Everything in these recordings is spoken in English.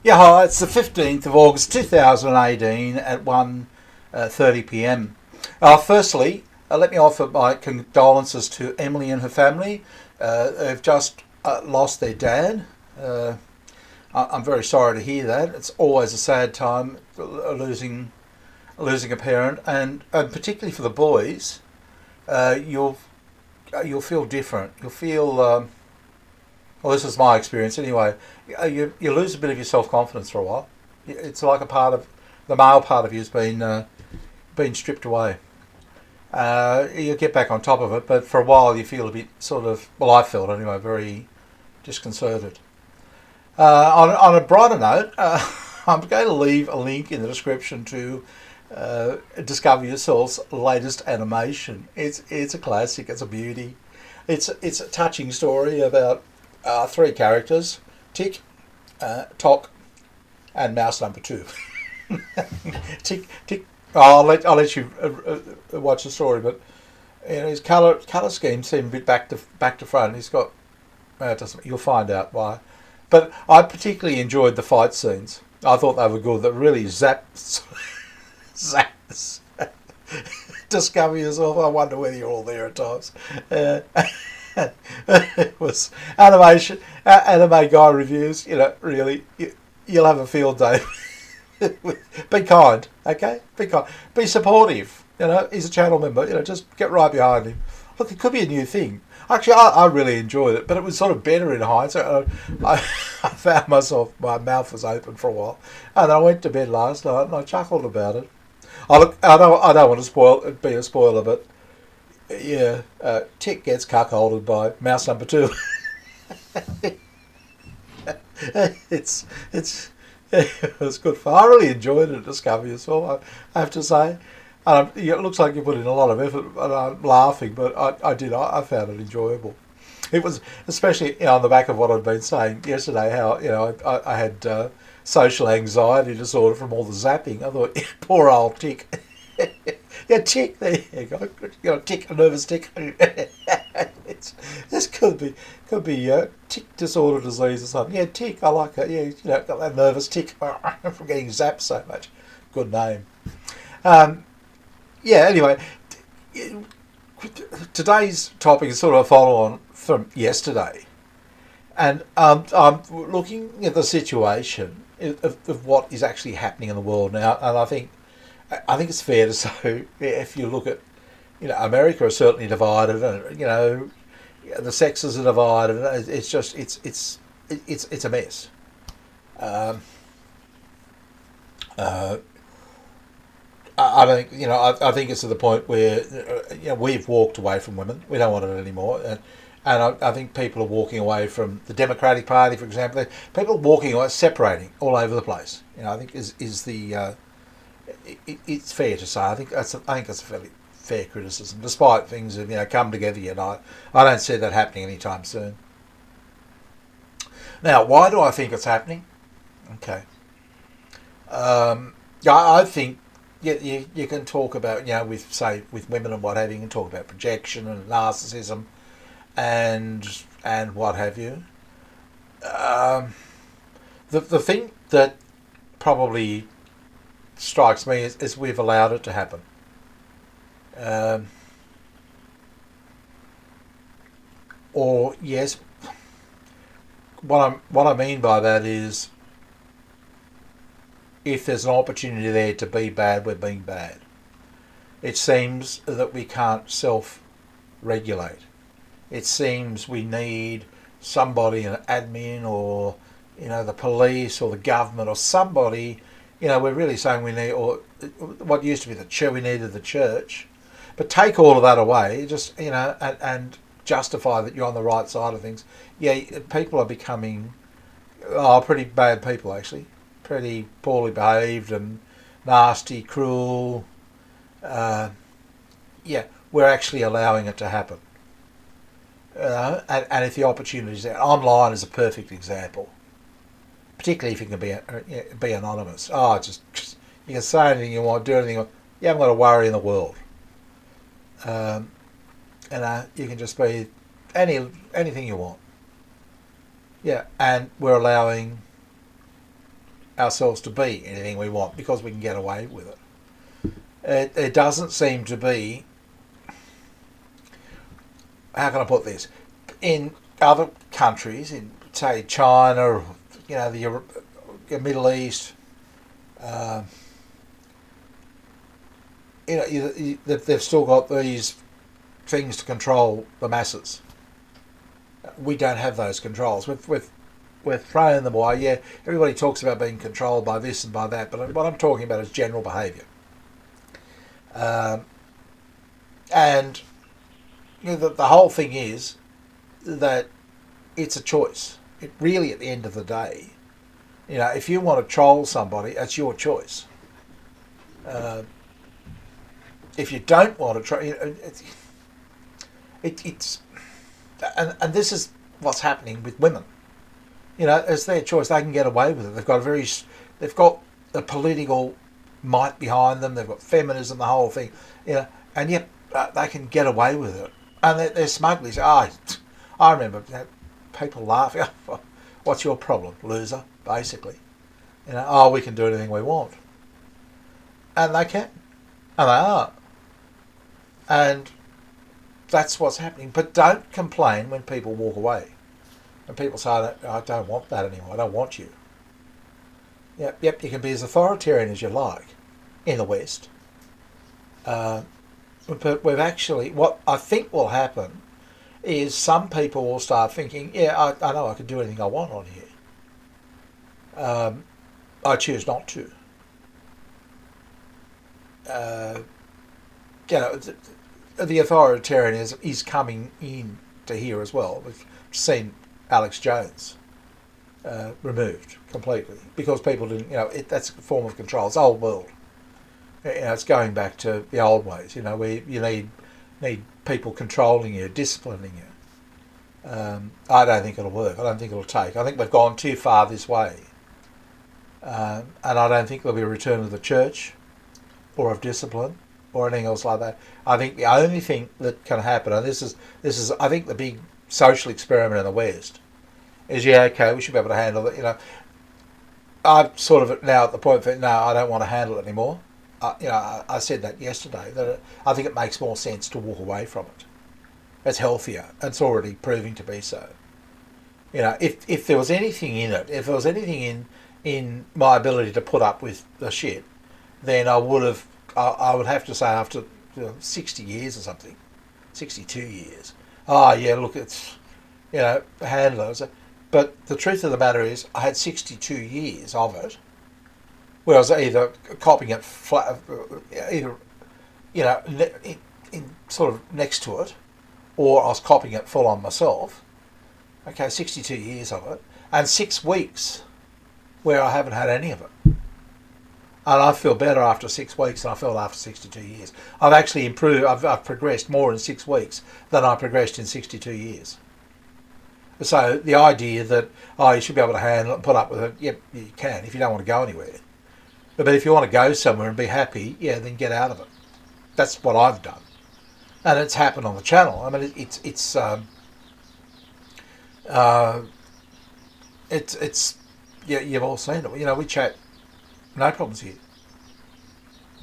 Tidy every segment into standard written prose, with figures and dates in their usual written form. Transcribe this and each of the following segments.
Yeah, hi, it's the 15th of August 2018 at 1:30 pm. Firstly, let me offer my condolences to Emily and her family. They've just lost their dad. Uh, I'm very sorry to hear that. It's always a sad time losing a parent, and particularly for the boys, you'll feel different. You'll feel well, this is my experience anyway. You lose a bit of your self confidence for a while. It's like a part of the male part of you has been stripped away. You get back on top of it, but for a while you feel a bit sort of, well, I felt anyway, very disconcerted. On a brighter note, I'm going to leave a link in the description to Discover Yourself's latest animation. It's a classic. It's a beauty. It's a touching story about three characters: Tick, Tock, and Mouse number two. Tick. I'll let you watch the story, but his colour scheme seemed a bit back to front. He's got it doesn't. You'll find out why. But I particularly enjoyed the fight scenes. I thought they were good. That really zaps. Discover yourself. I wonder whether you're all there at times. Uh, it was animation, anime guy reviews. Really, you'll have a field day. Be kind, okay? Be kind. Be supportive. He's a channel member. Just get right behind him. Look, it could be a new thing. Actually, I really enjoyed it, but it was sort of better in hindsight. I found my mouth was open for a while, and then I went to bed last night and I chuckled about it. I don't want to be a spoiler, but yeah, Tick gets cuckolded by mouse number two. it's it was good fun. I really enjoyed it at Discover Yourself, I have to say. It looks like you put in a lot of effort, and I'm laughing, but I did. I found it enjoyable. It was especially on the back of what I'd been saying yesterday. How I had social anxiety disorder from all the zapping. I thought, poor old Tick. Yeah, Tick. There you go. Tick, a nervous tick. This could be tick disorder disease or something. Yeah, Tick. I like it. Yeah, got that nervous tick from getting zapped so much. Good name. Um, yeah. Anyway, today's topic is sort of a follow on from yesterday, and I'm looking at the situation of what is actually happening in the world now, and I think it's fair to say if you look at America is certainly divided, and the sexes are divided. It's just it's a mess. Um, uh, I don't I think it's to the point where we've walked away from women. We don't want it anymore, and I think people are walking away from the Democratic Party, for example. People are walking away, separating all over the place. I think is the it's fair to say. I think that's a fairly fair criticism, despite things have come together yet. I don't see that happening anytime soon. Now, why do I think it's happening? Okay, yeah, I think you can talk about with women and what have you. You can talk about projection and narcissism and what have you. Um, the thing that probably strikes me is we've allowed it to happen. Um, or yes, what I mean by that is if there's an opportunity there to be bad, we're being bad. It seems that we can't self-regulate. It seems we need somebody, an admin or the police or the government or somebody. We're really saying we need, or what used to be the church, we needed the church, but take all of that away, just and justify that you're on the right side of things. Yeah, people are becoming pretty bad people actually, pretty poorly behaved and nasty, cruel. Uh, yeah, we're actually allowing it to happen. And if the opportunity is there, online is a perfect example. Particularly if you can be anonymous. Just you can say anything you want, do anything you want. You haven't got a worry in the world. Um, and you can just be anything you want. Yeah, and we're allowing ourselves to be anything we want because we can get away with it. It doesn't seem to be, how can I put this, in other countries, in say China, or, the Middle East, they've still got these things to control the masses. We don't have those controls. We're throwing them away. Yeah, everybody talks about being controlled by this and by that, but what I'm talking about is general behaviour. And the whole thing is that it's a choice. It really, at the end of the day, if you want to troll somebody, it's your choice. If you don't want to troll, it's and this is what's happening with women. It's their choice. They can get away with it. They've got the political might behind them. They've got feminism, the whole thing. And yet they can get away with it. And they're smugglers. I remember people laughing. What's your problem, loser? Basically, we can do anything we want, and they can, and they are, and that's what's happening. But don't complain when people walk away. And people say, I don't want that anymore. I don't want you. Yep, you can be as authoritarian as you like in the West. But we've actually, what I think will happen is some people will start thinking, I know I can do anything I want on here. I choose not to. The authoritarianism is coming in to here as well. We've seen Alex Jones removed completely because people didn't. That's a form of control. It's old world. It's going back to the old ways. Where you need people controlling you, disciplining you. I don't think it'll work. I don't think it'll take. I think we've gone too far this way, and I don't think there'll be a return of the church, or of discipline, or anything else like that. I think the only thing that can happen, and this is I think the big social experiment in the West, is okay, we should be able to handle it. I'm sort of now at the point that no, I don't want to handle it anymore. I said that yesterday, that I think it makes more sense to walk away from it. It's healthier. It's already proving to be so. If there was anything in it, if there was anything in my ability to put up with the shit, then I would have to say after 60 years or something, 62 years, look, it's, handle it. But the truth of the matter is I had 62 years of it, where I was either copying it flat, in sort of next to it, or I was copying it full on myself. Okay, 62 years of it, and 6 weeks where I haven't had any of it. And I feel better after 6 weeks than I felt after 62 years. I've actually improved, I've progressed more in 6 weeks than I progressed in 62 years. So the idea that, you should be able to handle it and put up with it, yep, you can if you don't want to go anywhere. But if you want to go somewhere and be happy, then get out of it. That's what I've done. And it's happened on the channel. I mean, it's you've all seen it. We chat, no problems here.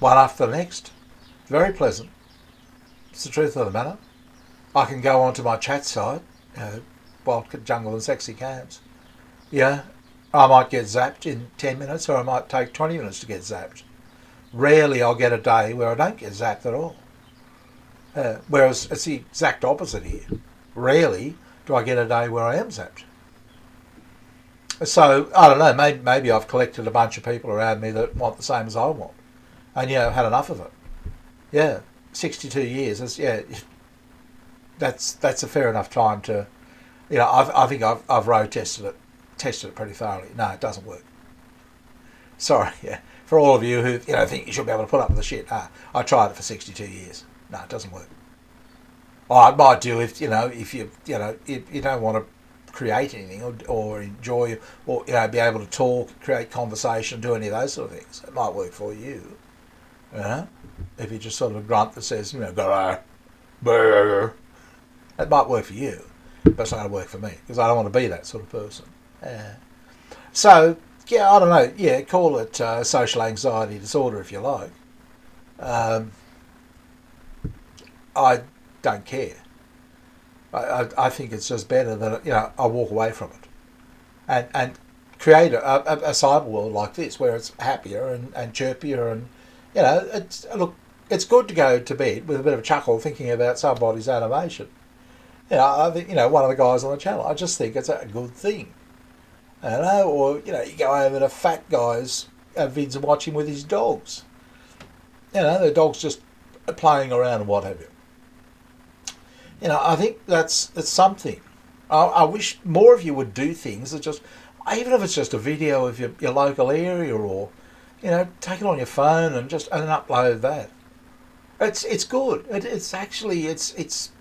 One after the next. Very pleasant. It's the truth of the matter. I can go onto my chat site, Wild Jungle and Sexy Cams. I might get zapped in 10 minutes, or I might take 20 minutes to get zapped. Rarely I'll get a day where I don't get zapped at all. Whereas it's the exact opposite here. Rarely do I get a day where I am zapped. So, I don't know, maybe I've collected a bunch of people around me that want the same as I want. And, I've had enough of it. 62 years, that's a fair enough time to, I think I've road tested it pretty thoroughly. No, it doesn't work. Sorry, for all of you who, think you should be able to put up with the shit. I tried it for 62 years. No, it doesn't work. It might do if you don't want to create anything or enjoy or be able to talk, create conversation, do any of those sort of things. It might work for you. If you just sort of a grunt that says, it might work for you, but it's not going to work for me because I don't want to be that sort of person. So yeah, I don't know. Yeah, call it social anxiety disorder if you like. Um, I don't care. I think it's just better that I walk away from it and create a cyber world like this where it's happier and chirpier and it's good to go to bed with a bit of a chuckle thinking about somebody's animation. I think one of the guys on the channel. I just think it's a good thing. I don't know, or you go over to fat guys vids and watch him with his dogs. The dog's just playing around and what have you. I think that's something. I wish more of you would do things that just, even if it's just a video of your local area, or take it on your phone and upload that. It's good. It's actually it's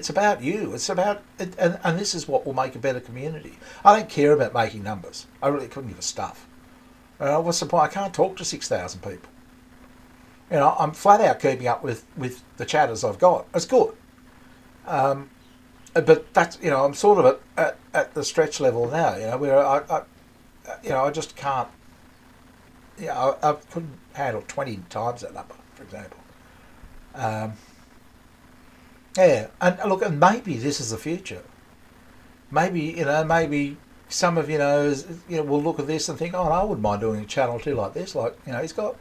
about you. It's about it, and this is what will make a better community. I don't care about making numbers. I really couldn't give a stuff. What's the point? I can't talk to 6,000 people. I'm flat out keeping up with the chatters I've got. It's good. But that's I'm sort of at the stretch level now. Where I just can't. I couldn't handle 20 times that number, for example. Yeah, and look, and maybe this is the future. Maybe some of will look at this and think, oh, no, I wouldn't mind doing a channel too like this, like he's got,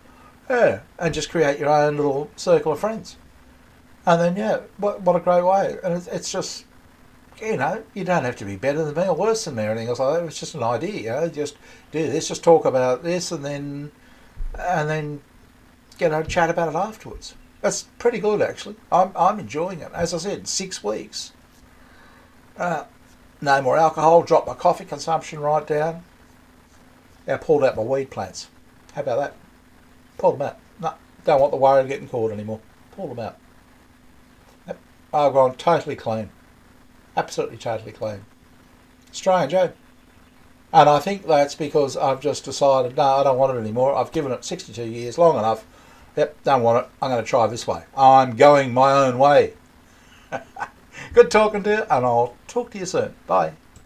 and just create your own little circle of friends, and then what a great way, and it's just, you don't have to be better than me or worse than me or anything else like that. It's just an idea, just do this, just talk about this, and then chat about it afterwards. That's pretty good, actually. I'm enjoying it. As I said, 6 weeks. No more alcohol. Dropped my coffee consumption right down. I pulled out my weed plants. How about that? Pulled them out. No, don't want the worry of getting caught anymore. Pulled them out. Yep. I've gone totally clean. Absolutely totally clean. Strange, eh? And I think that's because I've just decided, no, I don't want it anymore. I've given it 62 years, long enough. Yep, don't want it. I'm going to try this way. I'm going my own way. Good talking to you, and I'll talk to you soon. Bye.